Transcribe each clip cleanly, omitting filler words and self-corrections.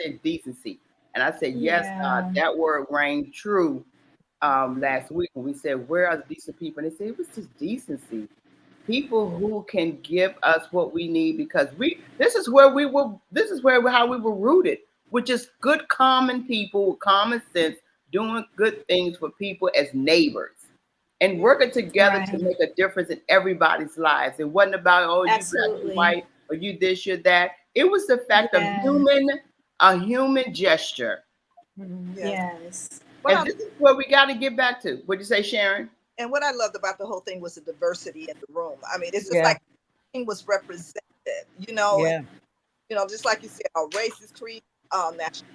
said decency. And I said, yes, God, Yeah. that word rang true last week when we said, where are the decent people? And they said, it was just decency. People who can give us what we need because this is where how we were rooted, with just good common people with common sense, doing good things for people as neighbors and working together to Right. make a difference in everybody's lives. It wasn't about, oh, you black, you Absolutely. white, or you this, you that. It was the fact of Yeah. a human gesture. Mhm. Yes. What And I this is what we got to get back to. What'd you say, Sharon? and what I loved about the whole thing was the diversity in the room. I mean, it's just Yeah. like everything was represented, you know, and Yeah. just like you said, our races, creed, national.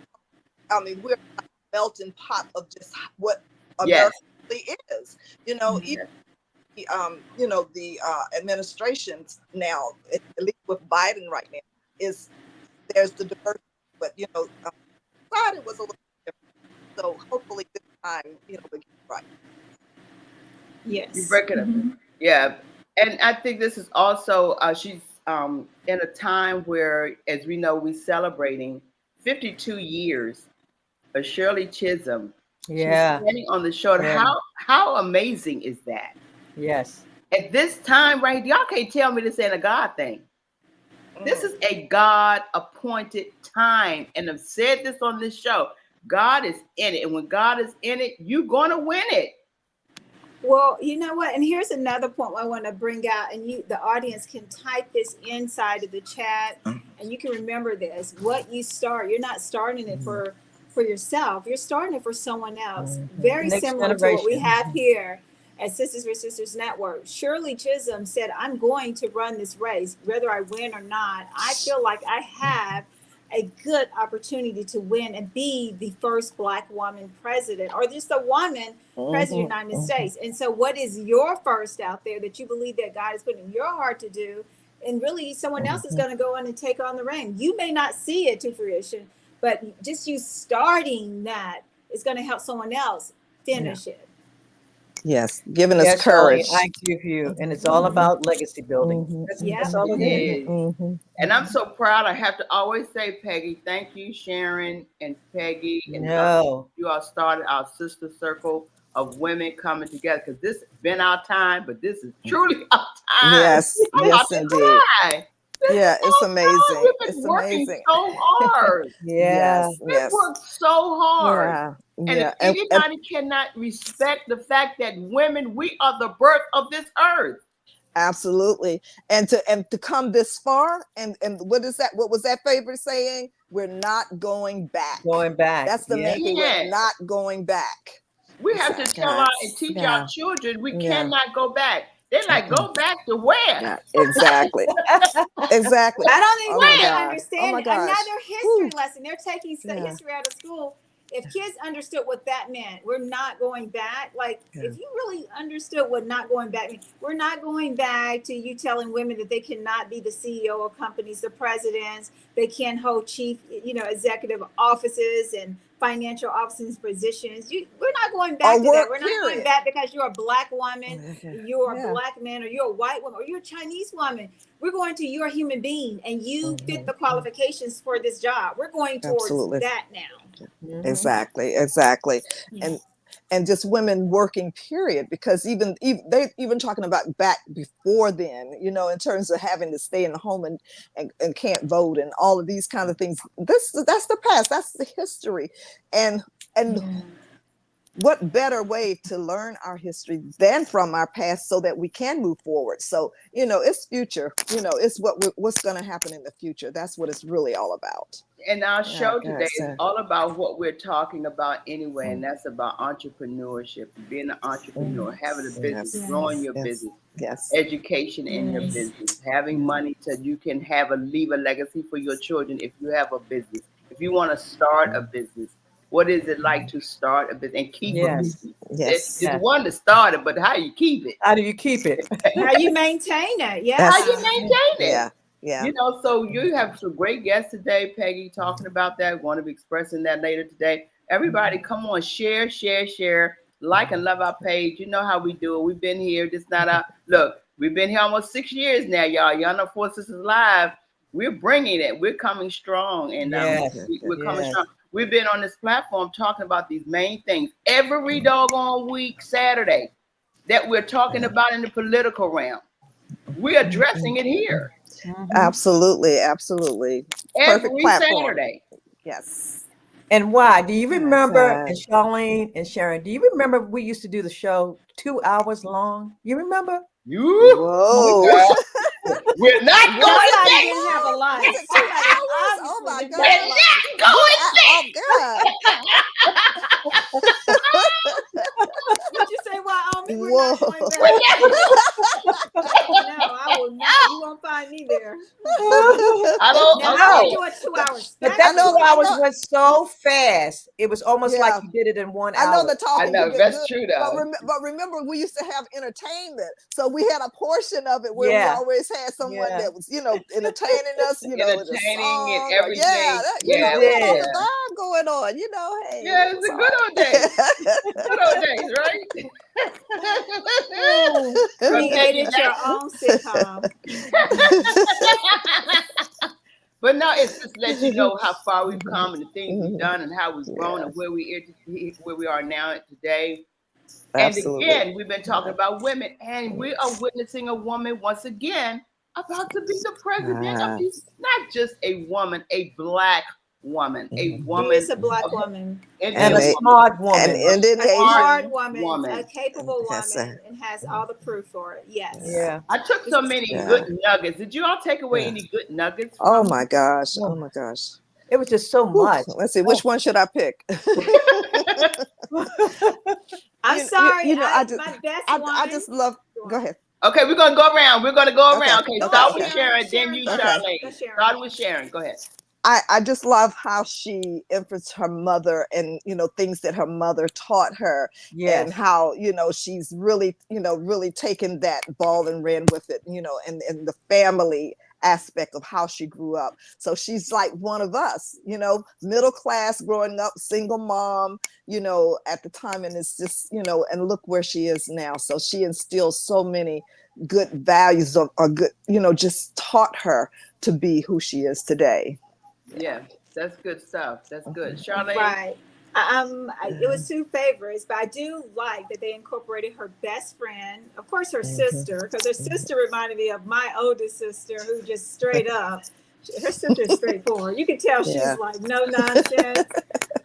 I mean, we're a melting pot of just what Yes. America really is. You know, even Yes. the administrations now, at least with Biden right now, is there's the diversity, but thought it was a little different. So hopefully this time, we get it right. You Yes. break it up. Yeah. And I think this is also she's in a time where, as we know, we're celebrating 52 years of Shirley Chisholm. She's Yeah. standing on the shoulder. Yeah. How amazing is that? Yes. At this time, right? Y'all can't tell me this ain't a God thing. This Mm. is a God appointed time. And I've said this on this show. God is in it. And when God is in it, you're gonna win it. Well, you know what? And here's another point I want to bring out, and you, the audience, can type this inside of the chat, and you can remember this. What you start, you're not starting it for yourself. You're starting it for someone else. The Very next similar to what we generation. have here at Sisters for Sisters Network. Shirley Chisholm said, "I'm going to run this race, whether I win or not. I feel like I have a good opportunity to win and be the first Black woman president, or just a woman president of the United States." And so, what is your first out there that you believe that God has put in your heart to do? And really, someone else is going to go in and take on the reign. You may not see it to fruition, but just you starting that is going to help someone else Yeah. finish it. Yes, giving us Yes, Shirley, courage. I give you, and it's all about legacy building. That's Yeah. all it is. Yes. And I'm so proud. I have to always say, Peggy, thank you, Sharon and Peggy and Dr. No. You all started our sister circle of women coming together because this has been our time, but this is truly our time. Yes, I'm about yes, to indeed. cry. This is Yeah, it's our time. amazing. We've been It's working amazing. so hard. Yeah. Yes, We've yes. worked so hard. Yeah, And if yeah. And anybody cannot respect the fact that women, we are the birth of this earth. absolutely. And to come this far, and what is that? What was that favorite saying? We're not going back. Going back. That's the Yeah. main thing. Yeah. We're not going back. We have to tell our and That's teach our yeah, children we yeah. cannot go back. They're like, go back to where? Yeah, exactly. Exactly. I don't think Oh my women God. Oh understand my it. gosh. Another history Whew. lesson. They're taking Yeah. history out of school. If kids understood what that meant, we're not going back. Like, Yeah. if you really understood what not going back means, we're not going back to you telling women that they cannot be the CEO of companies, the presidents, they can't hold chief, executive offices and financial offices positions. We're not going back Or to that. work, We're not going period. back because you're a Black woman, you're a Yeah. Black man, or you're a white woman, or you're a Chinese woman. We're going to you're a human being and you fit the qualifications for this job. We're going towards Absolutely. that now. Exactly. Exactly. And just women working, period, because even they even talking about back before then, in terms of having to stay in the home and can't vote and all of these kind of things. That's the past, that's the history. And what better way to learn our history than from our past so that we can move forward? So it's future, it's what's going to happen in the future. That's what it's really all about. And our show God, today is sir. all about what we're talking about anyway, and that's about entrepreneurship, being an entrepreneur, having a business, Yes. growing your Yes. business, Yes. education in your business, having money so you can leave a legacy for your children if you have a business. If you want to start a business, what is it like to start a business and keep a Yes. business? Yes. It's one to start it, but how you keep it? How do you keep it? How you maintain it. Yeah. How you maintain it? Yeah. Yeah. So you have some great guests today, Peggy, talking about that. We're going to be expressing that later today. Everybody, come on, share, like and love our page. You know how we do it. We've been here. This not our look. We've been here almost 6 years now, y'all. Y'all know Four Sisters Live. we're bringing it. We're coming strong, and Yes. we're coming Yes. strong. We've been on this platform talking about these main things every doggone week, Saturday, that we're talking about in the political realm. We're addressing it here Absolutely, absolutely. Perfect every platform. Saturday. Yes. And why? Do you Yes, remember, and Charlene and Sharon, do you remember we used to do the show 2 hours long? You remember? You, Whoa. we're not Was going it Somebody there. didn't have a life. was it Somebody 2 hours? Oh obviously my didn't have a We're God. life. not going Oh God. What you say, Wyoming? We're Whoa. not going We're back. No, I will not. You won't find me there. I Now don't. I Okay. No, enjoy 2 hours but I that spectrum. know, 2 hours went so fast. It was almost like yeah. you did it in one I know hour. the I talking could know get that's good, true but though. remember we used to have entertainment, so we had a portion of it where we Yeah. always had someone Yeah. that was, entertaining us, with a Entertaining and song or everything. We Yeah, we had all did. the yeah, vibe going on. Hey, yeah. it It's was the all good old days. Good old days, right? But baby, Created your own sitcom. but no, it's just to let you know how far we've come and the things we've right. done and how we've grown and Yes, where we are now today. And absolutely. again, we've been talking about women, and we are witnessing a woman once again about to be the president of Ah, these, not just a woman, a black woman, a mhm. She woman is a black of woman, And Indian a And woman, smart an woman. a Indian a smart smart Asian. woman, a woman. capable Yes, woman, and has all the proof for it. Yes. yeah, Yeah. I took This so is many yeah, good nuggets. Did you all take away yeah. any good nuggets Oh from? my gosh. Oh Oh, my gosh. it was just so Whew. much. Let's see, Oh. which one should I pick? I'm sorry, I just, my best I one. just love. Go Go on. ahead. Okay, we're gonna go around. We're gonna go Okay, around. Okay, Go okay, ahead, start with okay, Sharon. Sharon, then Sharon you, okay. first. Go Charlene. Sharon. Starting with Sharon. Go ahead. I just love how she emphasized her mother and things that her mother taught her, and Yes. how she's really really taken that ball and ran with it, and the family aspect of how she grew up. So she's like one of us, middle class, growing up, single mom, at the time, and it's just and look where she is now. So she instills so many good values of, or good, just taught her to be who she is today. Yeah. Yeah, that's good stuff. That's good. Mhm. Charlene. Right. It Yeah. was two favorites, but I do like that they incorporated her best friend, of course, her Mhm. sister, because her sister reminded me of my oldest sister, who just straight up, her sister is straightforward. You can tell she's Yeah. like no nonsense.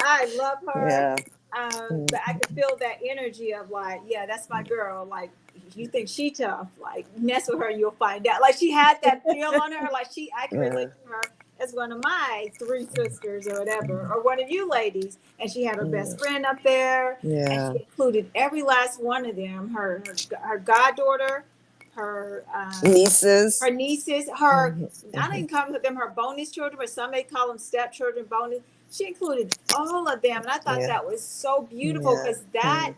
I love her, Yeah. but I Mhm. could feel that energy of like, yeah, that's my girl. Like, you think she tough? Like, mess with her, you'll find out. Like, she had that feel on her. Like, I can Yeah. relate to her as one of my three sisters or whatever, or one of you ladies. And she had her best friend up there, and Yeah. she included every last one of them. Her goddaughter, Nieces. her nieces, her, Mhm. I don't Mhm. even call them her bonus children, but some may call them stepchildren, bonus. She included all of them. And I thought Yeah. that was so beautiful, Yeah. because that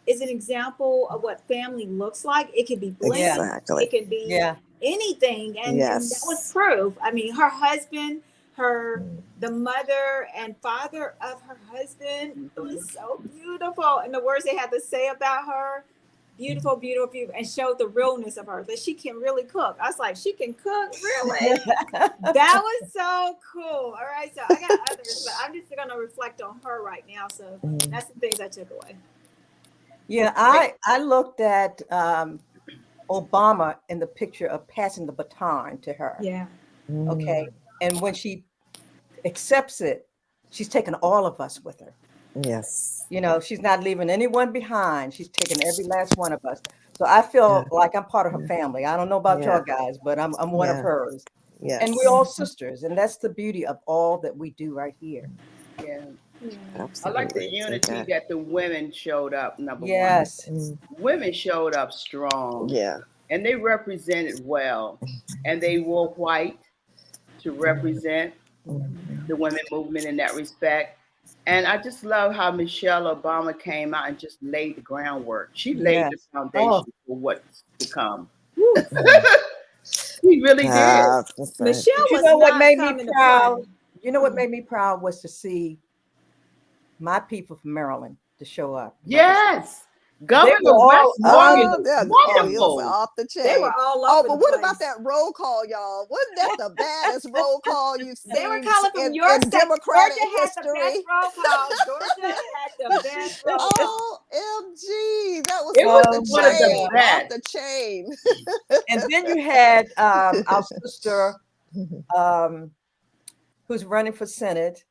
is an example of what family looks like. It can be Yeah. blended, Exactly. it can be Yeah. anything. And that was Yes. proof. I mean, her husband, her, Mm. the mother and father of her husband, it Mhm. was so beautiful. And the words they had to say about her, beautiful, beautiful, beautiful, and showed the realness of her, that she can really cook. I was like, she can cook, really? That was so cool. All right, so I got others, but I'm just gonna reflect on her right now. So Mm. that's the things I took away. Yeah. Great. I looked at Obama in the picture of passing the baton to her. Yeah. Okay. Mm. And when she accepts it, she's taken all of us with her. Yes. She's not leaving anyone behind. She's taking every last one of us. So I Yeah. feel like I'm part of her Yeah. family. I don't know about Yeah. y'all guys, but I'm one of Yeah. hers. And we're Yes. all sisters. And that's the beauty of all that we do right here. Yeah. Yeah. I like the Absolutely. unity Okay. that the women showed up, number one. Yes. Mm. Women showed up strong Yeah. and they represented well. And they wore white to Mm. represent Mm. the women movement in that respect. And I just love how Michelle Obama came out and just laid the groundwork. She laid the Yes. Oh, foundation for what's to come. Woo. Mm. She really did. That's right. Michelle but you was know what not made me coming to play. proud? You know what made me proud was to see my people from Maryland to show up. Yes. Governor all- West Morgan Oh, is yeah. Oh, he was wonderful. off the They chain. were all Oh, over but the what place. about that roll call, y'all? Wasn't that the baddest roll call you've They were seen calling from your in state. Democratic Georgia had the best history? roll call. Georgia had the best roll call. OMG, that was It off was the Oh one my of the chain, God. off best. the chain. And then you had our sister um, who's running for Senate,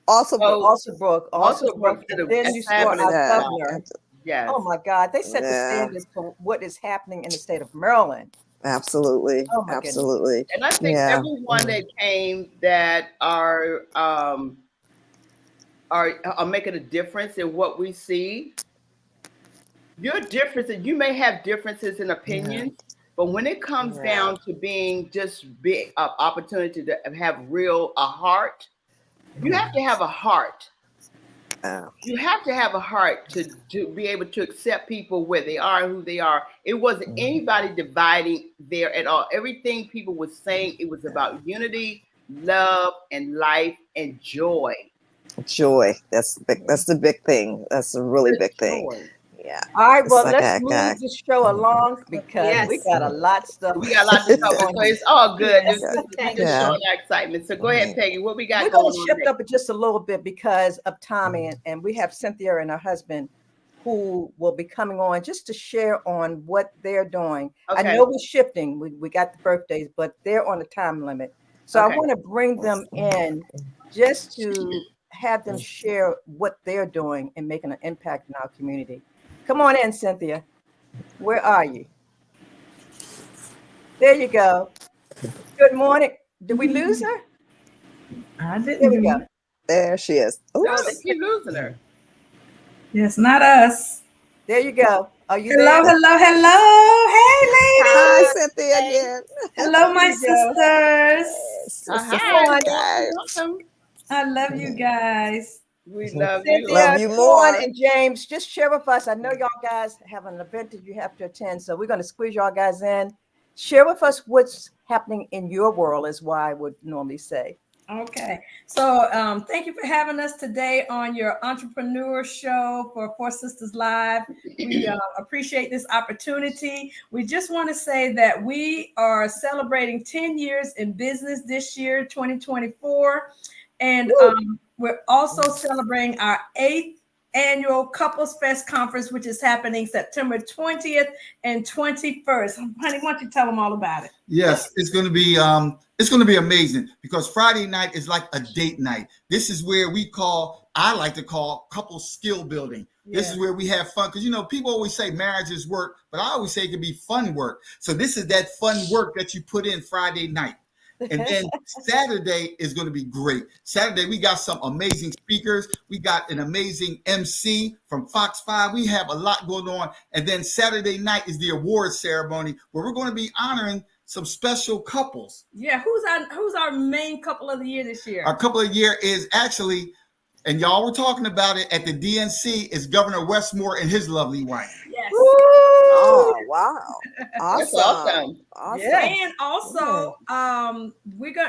Also, So Also also Brooke, Brooke did and a then you saw fabulous our yeah, job. governor. Yes. Oh my God, they set the yeah, standards for what is happening in the state of Maryland. absolutely, Oh my goodness. absolutely. And I think Yeah. everyone that came that are making a difference in what we see. Your differences, you may have differences in Yeah. opinions, but when it comes Yeah. down to being just big opportunity to have real a heart, you have to have a heart. Yeah. You have to have a heart to be able to accept people where they are and who they are. It wasn't anybody dividing there at all. Everything people were saying, it was about unity, love, and life and joy. Joy. That's big. That's the big thing. That's a really Just big thing. joy. Yeah. All right, It's well, like let's I move this show along because we Yes. got a lot of stuff We got a lot to cover, so on. it's all good. Yes. We Thank just you. yeah. showing our excitement. So go ahead, Peggy. What we got We're going going to on shift next? up just a little bit because of Tommy, and we have Cynthia and her husband who will be coming on just to share on what they're doing. I Okay. know we're shifting. We got the birthdays, but they're on a time limit. So I Okay. want to bring them in just to have them share what they're doing and making an impact in our community. Come on in, Cynthia. Where are you? There you go. Good morning. Did we lose her? I There didn't we go. do it. There she is. No, they Oops. keep losing her. Yes, not us. There you go. Are you Hello, there? hello, hello. Hey, Hi, Hi. ladies. Cynthia Hey. again. Hello, There my you go. sisters. Sister Hi. Cynthia. Welcome. I love you guys. We love you. Love Cynthia, you Sean, more. and James, just share with us. I know y'all guys have an event that you have to attend, so we're going to squeeze y'all guys in. Share with us what's happening in your world, is what I would normally say. Okay. So thank you for having us today on your entrepreneur show for Four Sisters Live. We appreciate this opportunity. We just want to say that we are celebrating 10 years in business this year, 2024. And we're also celebrating our 8th annual Couples Fest Conference, which is happening September 20th and 21st. Honey, why don't you tell them all about it? Yes, it's going to be amazing because Friday night is like a date night. This is where I like to call couple skill building. This is where we have fun because people always say marriage is work, but I always say it can be fun work. So this is that fun work that you put in Friday night. And then Saturday is going to be great. Saturday, we got some amazing speakers. We got an amazing MC from Fox 5. We have a lot going on. And then Saturday night is the award ceremony where we're going to be honoring some special couples. Yeah, who's our main couple of the year this year? Our couple of the year is actually, and y'all were talking about it at the DNC, is Governor Westmore and his lovely wife. Yes. Oh, wow. That's Awesome. awesome. Yeah. And also,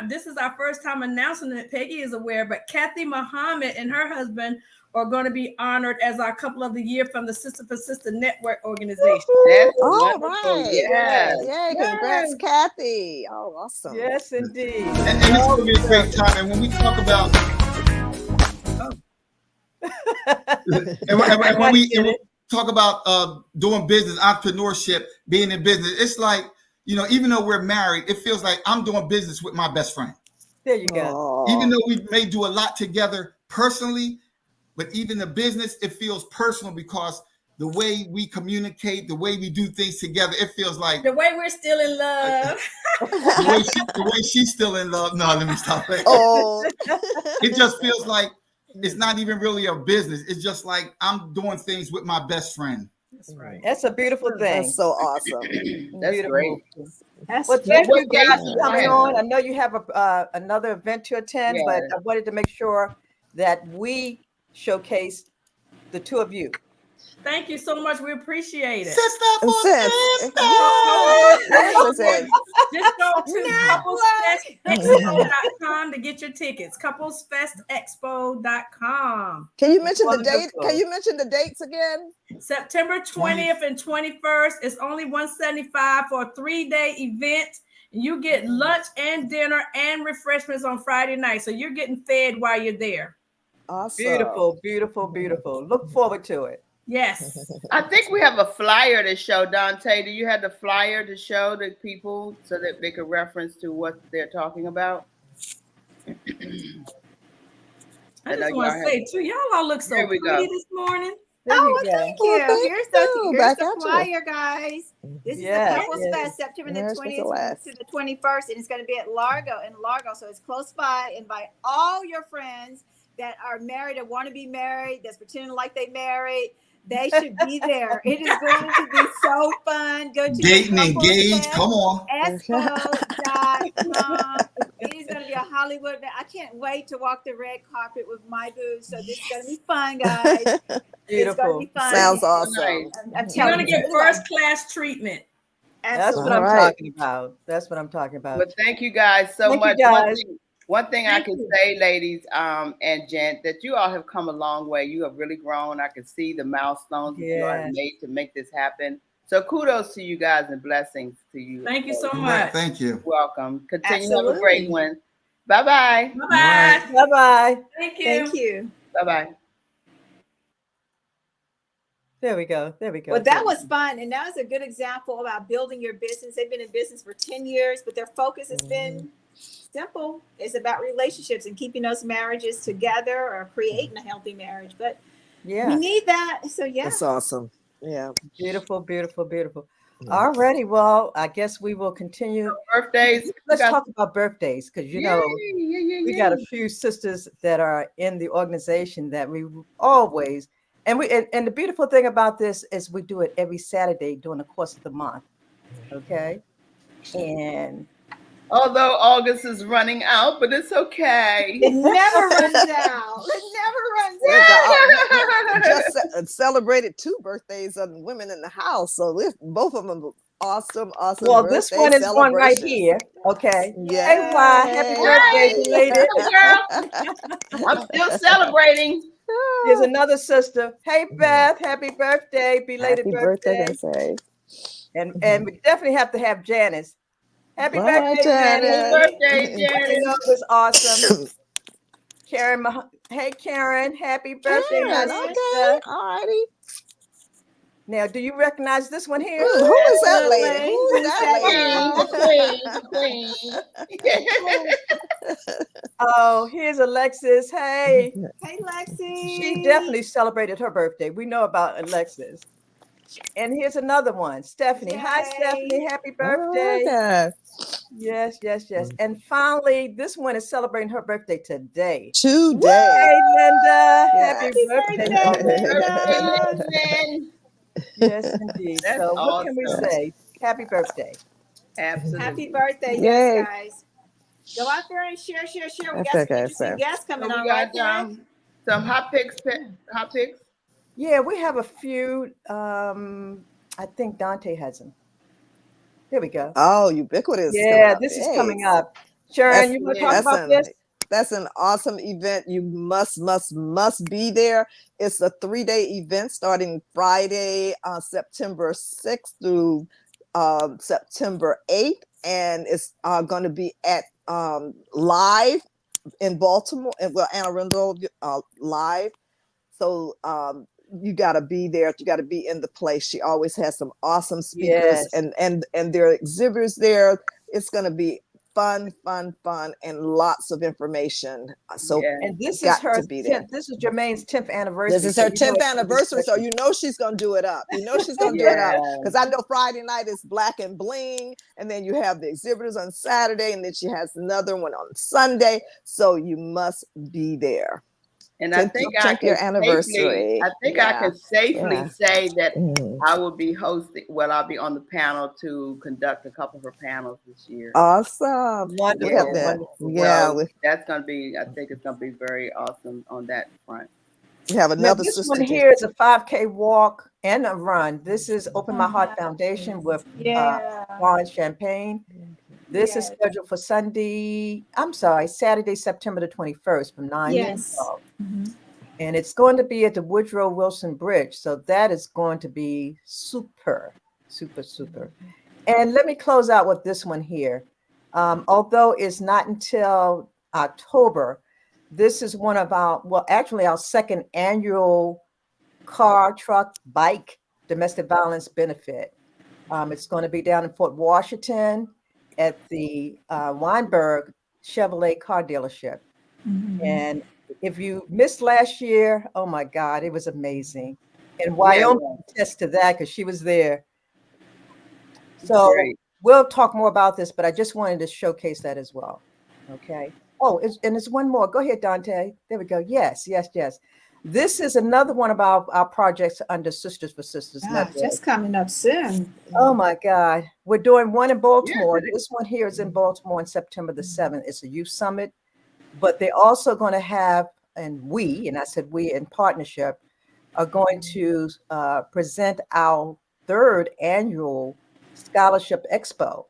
this is our first time announcing it. Peggy is aware, but Kathy Muhammad and her husband are going to be honored as our couple of the year from the Sister for Sister Network organization. That's All wonderful. right. Yes. Yay. Congrats, Kathy. Oh, awesome. Yes, indeed. And it's going to be a great time. And when we talk about and when we talk about doing business, entrepreneurship, being in business, it's like, even though we're married, it feels like I'm doing business with my best friend. There you go. Even though we may do a lot together personally, but even the business, it feels personal because the way we communicate, the way we do things together, it feels like the way we're still in love. the way she's still in love. No, let me stop that. Oh, It just feels like it's not even really a business. It's just like I'm doing things with my best friend. That's right. That's a beautiful thing. that's so awesome. That's Beautiful. great. That's Well, thank What you guys days for coming on. I know you have another event to attend, but Yeah. I wanted to make sure that we showcase the two of you. Thank you so much. We appreciate it. Sister for Sis. sister. Just go to couplesfestexpo.com to get your tickets. Couplesfestexpo.com. Can you mention the date? Wonderful. Can you mention the dates again? September 20th and 21st. It's only $175 for a 3-day event. You get lunch and dinner and refreshments on Friday night. So you're getting fed while you're there. Awesome. Beautiful, beautiful, beautiful. Look forward to it. Yes. I think we have a flyer to show. Dante, do you have the flyer to show the people so that they could reference to what they're talking about? I just want to say too, y'all all look so There we pretty go. this morning. There you go. Thank you. Well, thank Here's you. the Back at you. flyer, guys. This Yes, is the Couples yes. Fest, September the Yes, Mr. 20th West. to the 21st, and it's going to be at Largo, so it's close by. Invite all your friends that are married or want to be married, that's pretending like they married. They should be there. It is going to be so fun. Go to Dating, engaged. Come on. expo.com. It is going to be a Hollywood. I can't wait to walk the red carpet with my boo. So this is going to be fun, guys. It's going to Beautiful. be fun. Sounds Nice. awesome. I'm You're telling going to you. get first class treatment. That's what Absolutely. I'm All right. talking about. That's what I'm talking about. But thank you guys so Thank you, much. guys. One thing I Thank can you. say, ladies and gent, that you all have come a long way. You have really grown. I can see the milestones that you all have Yes. made to make this happen. So kudos to you guys and blessings to you. Thank you so Right, much. thank you. Welcome. Continue to have a great Absolutely. one. Bye-bye. Bye-bye. Bye-bye. Thank you. Thank you. Bye-bye. There we go. There we go. Well, that was fun. And that was a good example about building your business. They've been in business for 10 years, but their focus has been simple. It's about relationships and keeping those marriages together or creating a healthy marriage. But we Yeah. need that. So, yeah. That's awesome. Yeah. Beautiful, beautiful, beautiful. Yeah. All righty. Well, I guess we will continue. Birthdays. Let's talk about birthdays because, you know, Yeah. we got a few sisters that are in the organization that we always, and the beautiful thing about this is we do it every Saturday during the course of the month. Okay. And Although August is running out, but it's okay. It never runs out. It never runs out. Just celebrated 2 birthdays of women in the house. So both of them awesome. well, this one is one right here. Okay. Yeah. Hey, why? Happy birthday, belated. I'm still celebrating. Here's another sister. Hey, Beth. Happy birthday, belated Happy birthday. birthday, Sensei. And we definitely have to have Janice. Happy All birthday, right, Janice. Happy birthday, Janice. You know, it was awesome. Karen, hey, Karen. Happy birthday, my Karen, sister. okay. All righty. Now, do you recognize this one here? Who is that lady? Absolutely. Who is that Queen, queen. Oh, here's Alexis. Hey, Hey, Lexi. she definitely celebrated her birthday. We know about Alexis. And here's another one, Stephanie. Hi, Yay. Stephanie. Happy Oh, birthday. okay. Yes, yes, yes. And finally, this one is celebrating her birthday today. Today. Hey, Linda. Yes. Happy birthday. Birthday, Linda. Lynn. Yes, indeed. That's So what can we awesome. say? Happy birthday. Absolutely. Happy birthday, Yay. yes, guys. Go out there and share. We That's got some okay, interesting sir. guests So coming we on, right, got Greg? some hot picks. Hot picks. Yeah, we have a few. I think Dante has them. There we go. Oh, ubiquitous. Yeah, this is coming up. Sharon, you want to talk about this? That's an awesome event. You must be there. It's a 3-day event starting Friday, September 6th through September 8th. And it's going to be at live in Baltimore, well, Anne Arundel live. So you got to be there. You got to be in the place. She always has some awesome speakers. Yes. And there are exhibitors there. It's going to be fun, and lots of information. So Yeah. And this is got her to be there. 10th, this is Jermaine's 10th anniversary. This is so her you know 10th it's gonna be anniversary, so special. you know she's gonna do it up. You know she's gonna do it up. Yeah. Because I know Friday night is Black and Bling, and then you have the exhibitors on Saturday, and then she has another one on Sunday. So you must be there. And I 10th think I can year safely, anniversary. I think I can safely say that Mm. I will be hosting. Well, I'll be on the panel to conduct a couple of her panels this year. Awesome. Wonderful, We have that. wonderful. Yeah. So that's gonna be. I think it's gonna be very awesome on that front. We have Now, another this sister one just here is a 5K walk and a run. This is Open My Heart Foundation with Yeah. Florence Champagne. This is Yes. scheduled for Saturday, September the 21st from 9 to Yes. 12. Mhm. And it's going to be at the Woodrow Wilson Bridge. So that is going to be super, super, super. And let me close out with this one here. Although it's not until October, this is one of our, well, actually, our second annual car, truck, bike domestic violence benefit. It's going to be down in Fort Washington at the Weinberg Chevrolet car dealership. Mhm. And if you missed last year, oh my God, it was amazing. And Yeah, Wyoming well, attests to that because she was there. it's So great. we'll talk more about this, but I just wanted to showcase that as well. Okay. Oh, and there's one more. Go ahead, Dante. There we go. Yes, yes, yes. This is another one of our projects under Sisters for Sisters Ah, Network. just coming up soon. Oh my God. We're doing one in Yes, Baltimore. it is. This one here is in Baltimore on September the 7th. It's a youth summit, but they're also going to have, and I said we in partnership, are going to present our third annual scholarship expo.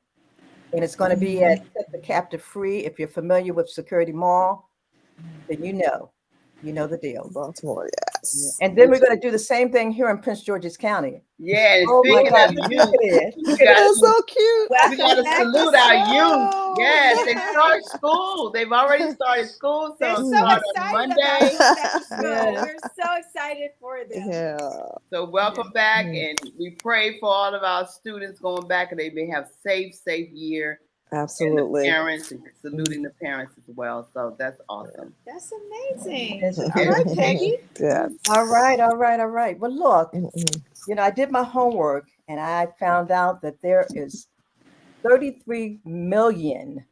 And it's going to be at Set the Captive Free. If you're familiar with Security Mall, then you know the deal. Baltimore, Yeah. yes. And then we're going to do the same thing here in Prince George's County. Yeah, and Oh my speaking God, of look youth, at it. we got That's to so cute. we got Welcome to back to salute our youth. school. Yes, they Yes. start school. They've already started school, They're so so start Mm. on excited about Monday. going back to school. Yes. We're so excited for them. Yeah. So welcome back, Mm. and we pray for all of our students going back, and they may have safe year, and the Absolutely. parents, and saluting the parents as well. So that's awesome. That's amazing. Yes, it All is. right, Peggy. Yeah. All right, all right, all right. Well, look, Mm-mm. I did my homework and I found out that there is 33 million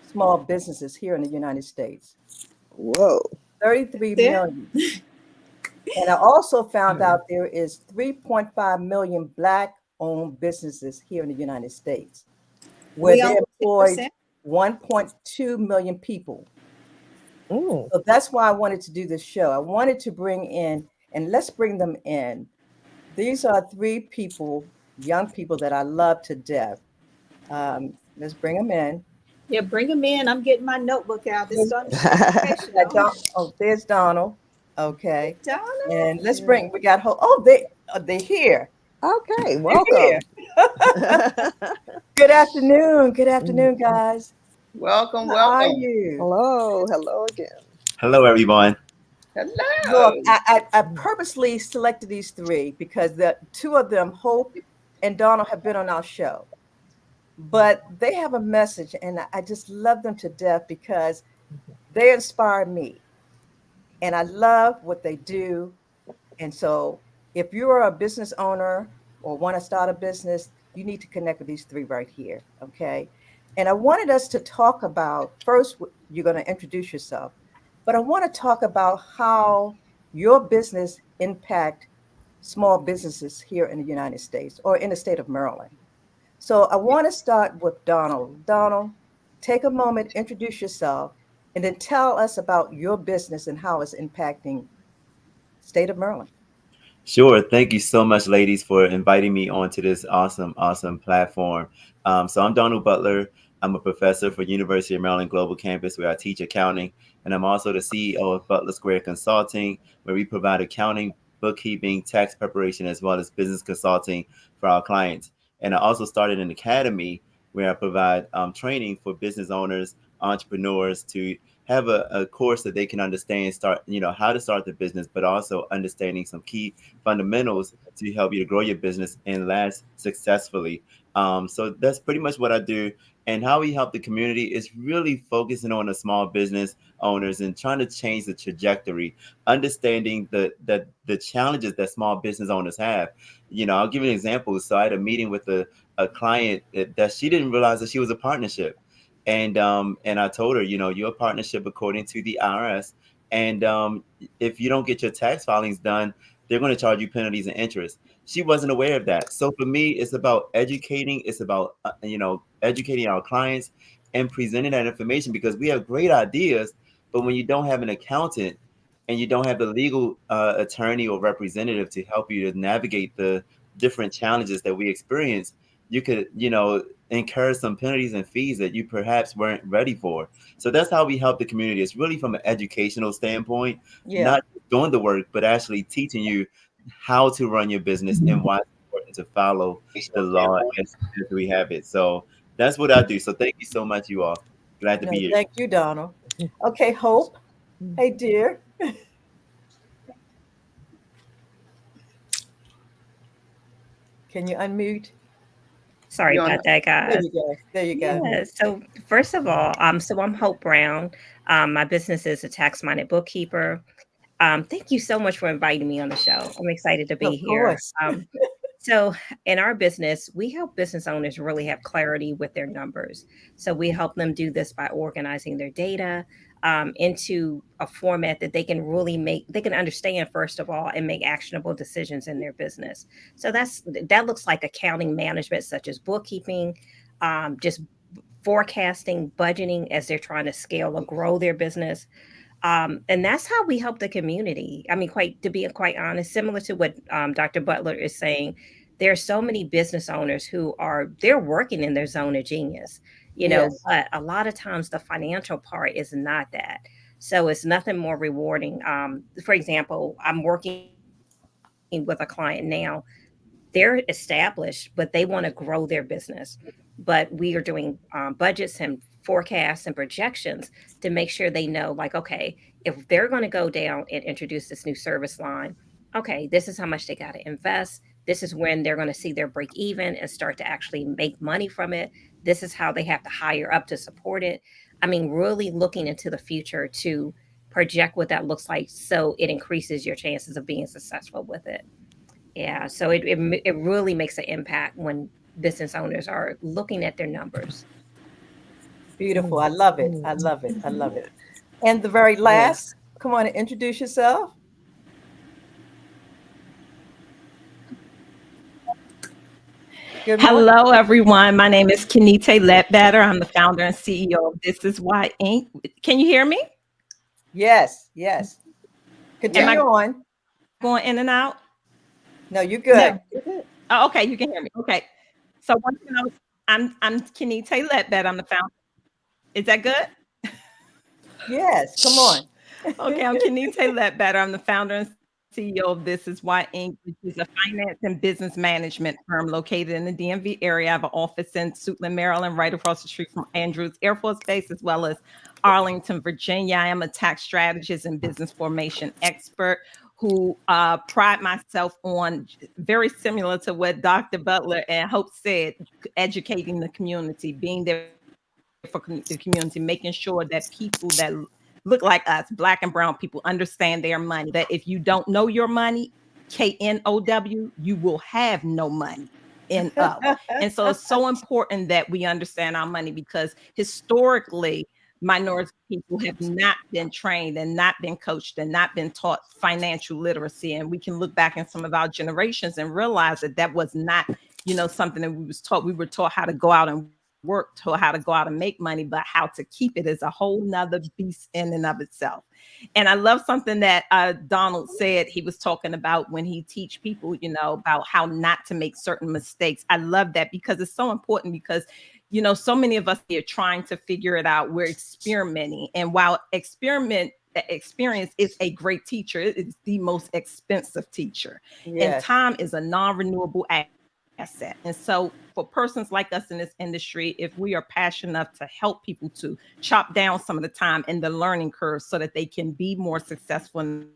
small businesses here in the United States. Whoa. 33 There. million. And I also found out there is 3.5 million Black owned businesses here in the United States, where We they own employed 10%. 1.2 million people. Mm. So that's why I wanted to do this show. I wanted to bring in, and let's bring them in. These are three people, young people that I love to death. Let's bring them in. Yeah, bring them in. I'm getting my notebook out. This is There's, going to be informational. there's Donald. Okay. Donna. And we got, they're here. Okay, They're here. welcome. Good afternoon. Good Mm. afternoon, guys. Welcome, How are welcome. you? Hello again. Hello, everyone. Look, Hello. I purposely selected these three because the two of them, Hope and Donald, have been on our show. But they have a message, and I just love them to death because they inspire me. And I love what they do. And so if you're a business owner or want to start a business, you need to connect with these three right here. Okay. And I wanted us to talk about first, you're going to introduce yourself, but I want to talk about how your business impact small businesses here in the United States or in the state of Maryland. So I want to start with Donald. Donald, take a moment, introduce yourself, and then tell us about your business and how it's impacting state of Maryland. Sure. Thank you so much, ladies, for inviting me onto this awesome platform. So I'm Donald Butler. I'm a professor for University of Maryland Global Campus, where I teach accounting, and I'm also the CEO of Butler Square Consulting, where we provide accounting, bookkeeping, tax preparation, as well as business consulting for our clients. And I also started an academy where I provide training for business owners, entrepreneurs to have a course that they can understand, how to start the business, but also understanding some key fundamentals to help you to grow your business and last successfully. So that's pretty much what I do. And how we help the community is really focusing on the small business owners and trying to change the trajectory, understanding the challenges that small business owners have. I'll give you an example. So I had a meeting with a client that she didn't realize that she was a partnership. And I told her, you're a partnership according to the IRS. And if you don't get your tax filings done, they're going to charge you penalties and interest. She wasn't aware of that. So for me, it's about educating. It's about, educating our clients and presenting that information because we have great ideas. But when you don't have an accountant and you don't have the legal attorney or representative to help you to navigate the different challenges that we experience, you could, incur some penalties and fees that you perhaps weren't ready for. So that's how we help the community. It's really from an educational standpoint, Yeah. not doing the work, but actually teaching you how to run your business and why it's important to follow the law as we have it. So that's what I do. So thank you so much, you all. Glad to No, be here. thank you, Donald. Okay, Hope. Hey, dear. Can you unmute? Sorry You're on. about that, There guys. you go. There you go. Yeah. So first of all, so I'm Hope Brown. My business is a tax-minded bookkeeper. Thank you so much for inviting me on the show. I'm excited to be Of here. course. So in our business, we help business owners really have clarity with their numbers. So we help them do this by organizing their data into a format that they can understand first of all, and make actionable decisions in their business. So that looks like accounting management, such as bookkeeping, just forecasting, budgeting as they're trying to scale or grow their business. And that's how we help the community. I mean, to be quite honest, similar to what Dr. Butler is saying, there are so many business owners they're working in their zone of genius, Yes. but a lot of times the financial part is not that. So it's nothing more rewarding. For example, I'm working with a client now. They're established, but they want to grow their business. But we are doing budgets and forecasts and projections to make sure they know, like, okay, if they're going to go down and introduce this new service line, okay, this is how much they got to invest. This is when they're going to see their break even and start to actually make money from it. This is how they have to hire up to support it. I mean, really looking into the future to project what that looks like so it increases your chances of being successful with it. Yeah, so it really makes an impact when business owners are looking at their numbers. Beautiful. I love it. I love it. I love it. And the very Yeah. last, come on and introduce yourself. Good morning. Hello, everyone. My name is Kenite Ledbetter. I'm the founder and CEO of This Is Why Inc. Can you hear me? Yes. Yes. Am Continue I on. going in and out? No, you're Yeah. good. Oh, okay, you can hear me. Okay. So once again, I'm Kenite Ledbetter. I'm the founder. Is that good? Yes. Come on. Okay, I'm Kenite Ledbetter. I'm the founder and CEO of This Is Why Inc., which is a finance and business management firm located in the DMV area. I have an office in Suitland, Maryland, right across the street from Andrews Air Force Base, as well as Arlington, Virginia. I am a tax strategist and business formation expert who pride myself on, very similar to what Dr. Butler and Hope said, educating the community, being there for the community, making sure that people that look like us, Black and brown people, understand their money. That if you don't know your money, KNOW, you will have no money. NO. And so it's so important that we understand our money, because historically, minority people have not been trained and not been coached and not been taught financial literacy. And we can look back in some of our generations and realize that that was not, something that we was taught. We were taught how to go out and work, taught how to go out and make money, but how to keep it is a whole nother beast in and of itself. And I love something that Donald said. He was talking about when he teach people, about how not to make certain mistakes. I love that, because it's so important, because so many of us are trying to figure it out. We're experimenting. And while experience is a great teacher, it is the most expensive teacher. And Yes. time is a non-renewable asset. And so for persons like us in this industry, if we are passionate enough to help people to chop down some of the time and the learning curve so that they can be more successful in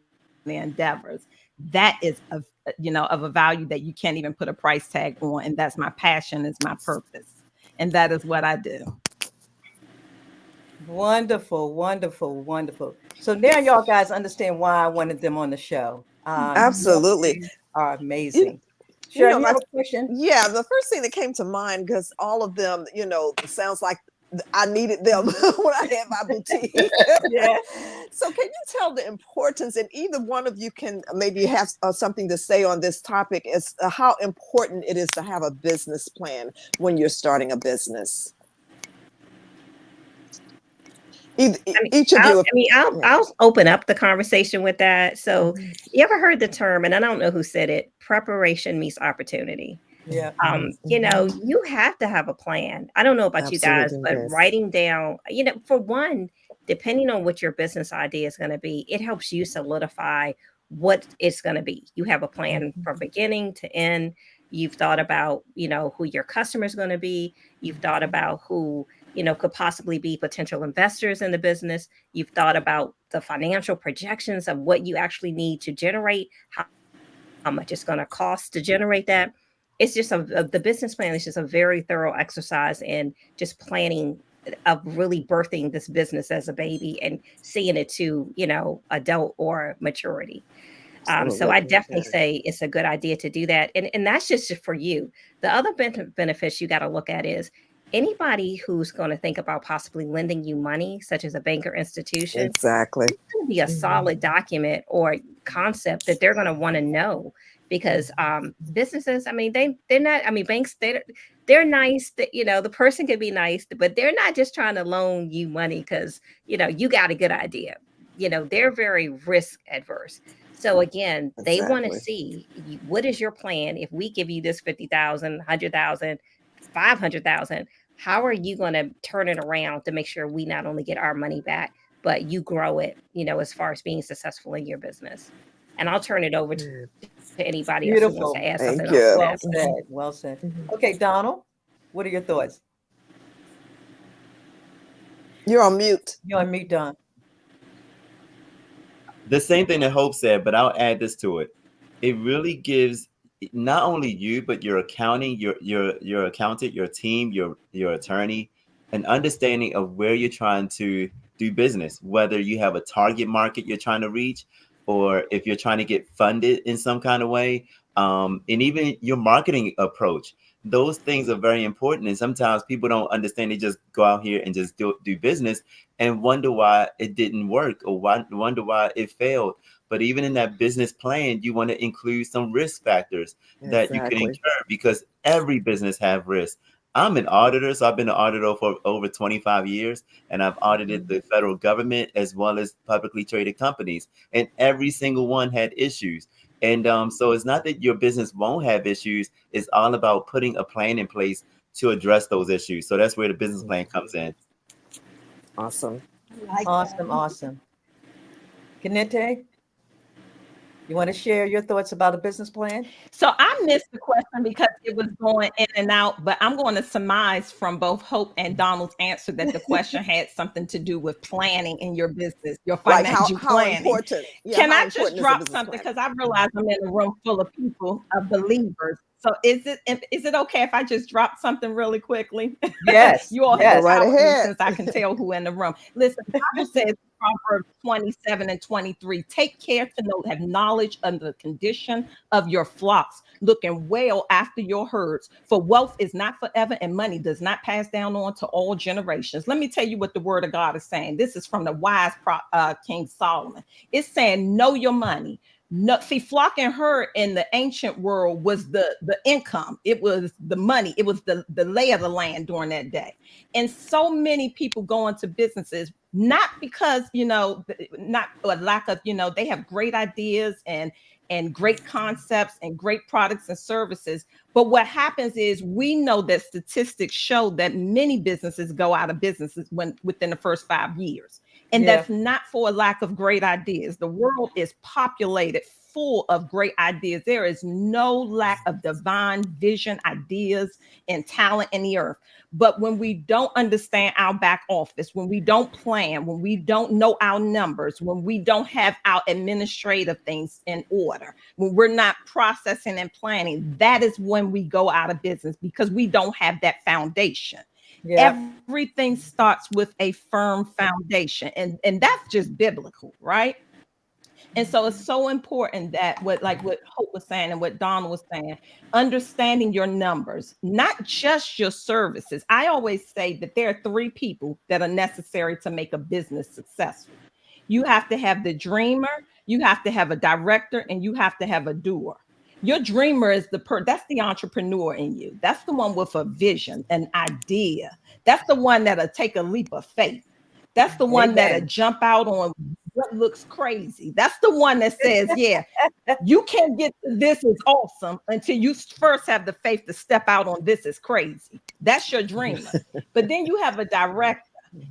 their endeavors, that is of a value that you can't even put a price tag on. And that's my passion, is my purpose. And that is what I do. Wonderful, wonderful, wonderful. So now y'all guys understand why I wanted them on the show. You Absolutely. are You, amazing. you Sharon, know, you my have a question? Yeah, the first thing that came to mind, because all of them, sounds like I needed them when I had my boutique. Yeah. So can you tell the importance, and either one of you can maybe have something to say on this topic, is how important it is to have a business plan when you're starting a business? Each of you. I'll open up the conversation with that. So, you ever heard the term, and I don't know who said it, preparation meets opportunity. Yeah. You have to have a plan. I don't know about you guys, Absolutely, but yes. writing down, for one, depending on what your business idea is going to be, it helps you solidify what it's going to be. You have a plan from beginning to end. You've thought about, who your customer is going to be. You've thought about who, could possibly be potential investors in the business. You've thought about the financial projections of what you actually need to generate, how much it's going to cost to generate that. It's just the business plan is just a very thorough exercise in just planning of really birthing this business as a baby and seeing it to, adult or maturity. So I definitely say it's a good idea to do that. And that's just for you. The other benefits you got to look at is anybody who's going to think about possibly lending you money, such as a bank or institution. Exactly. It's going to be a solid document or concept that they're going to want to know, because businesses, they're not, banks, they're nice, that, the person could be nice, but they're not just trying to loan you money because, you got a good idea. They're very risk adverse. So again, they want to see, what is your plan? If we give you this 50,000, 100,000, 500,000, how are you going to turn it around to make sure we not only get our money back, but you grow it, as far as being successful in your business? And I'll turn it over to anybody else who wants to add something else to Well that. said. Well said. Okay, Donald, what are your thoughts? You're on mute. You're on mute, Don. The same thing that Hope said, but I'll add this to it. It really gives not only you, but your accounting, your accountant, your team, your attorney, an understanding of where you're trying to do business, whether you have a target market you're trying to reach, or if you're trying to get funded in some kind of way, and even your marketing approach. Those things are very important. And sometimes people don't understand. They just go out here and just do business and wonder why it didn't work, or wonder why it failed. But even in that business plan, you want to include some risk factors that you can incur, because every business have risk. I'm an auditor, so I've been an auditor for over 25 years, and I've audited the federal government as well as publicly traded companies, and every single one had issues. And so it's not that your business won't have issues. It's all about putting a plan in place to address those issues. So that's where the business plan comes in. Awesome. Awesome. Kenete, you want to share your thoughts about a business plan? So I missed the question because it was going in and out, but I'm going to surmise from both Hope and Donald's answer that the question had something to do with planning in your business, your financial planning. How important? Yeah, Can I just drop something? Because I realize I'm in a room full of people, of believers. So is it okay if I just drop something really quickly? Yes. You all have right power ahead. since I can tell who in the room. Listen, the Bible says Proverbs 27 and 23, take care to know, have knowledge of the condition of your flocks, looking well after your herds. For wealth is not forever, and money does not pass down on to all generations. Let me tell you what the word of God is saying. This is from the wise King Solomon. It's saying, know your money. No, see, flock and herd in the ancient world was the income. It was the money. It was the lay of the land during that day. And so many people go into businesses, not because, not a lack of, they have great ideas and great concepts and great products and services. But what happens is, we know that statistics show that many businesses go out of businesses within the first 5 years. And that's not for a lack of great ideas. The world is populated full of great ideas. There is no lack of divine vision, ideas, and talent in the earth. But when we don't understand our back office, when we don't plan, when we don't know our numbers, when we don't have our administrative things in order, when we're not processing and planning, that is when we go out of business, because we don't have that foundation. Everything starts with a firm foundation, and that's just biblical, right? And so it's so important that what Hope was saying and what Don was saying, understanding your numbers, not just your services. I always say that there are 3 people that are necessary to make a business successful. You have to have the dreamer, you have to have a director, and you have to have a doer. Your dreamer is that's the entrepreneur in you. That's the one with a vision, an idea. That's the one that'll take a leap of faith. That's the one that'll Amen. jump out on what looks crazy. That's the one that says, yeah, you can't get to this is awesome until you first have the faith to step out on this is crazy. That's your dreamer. But then you have a director,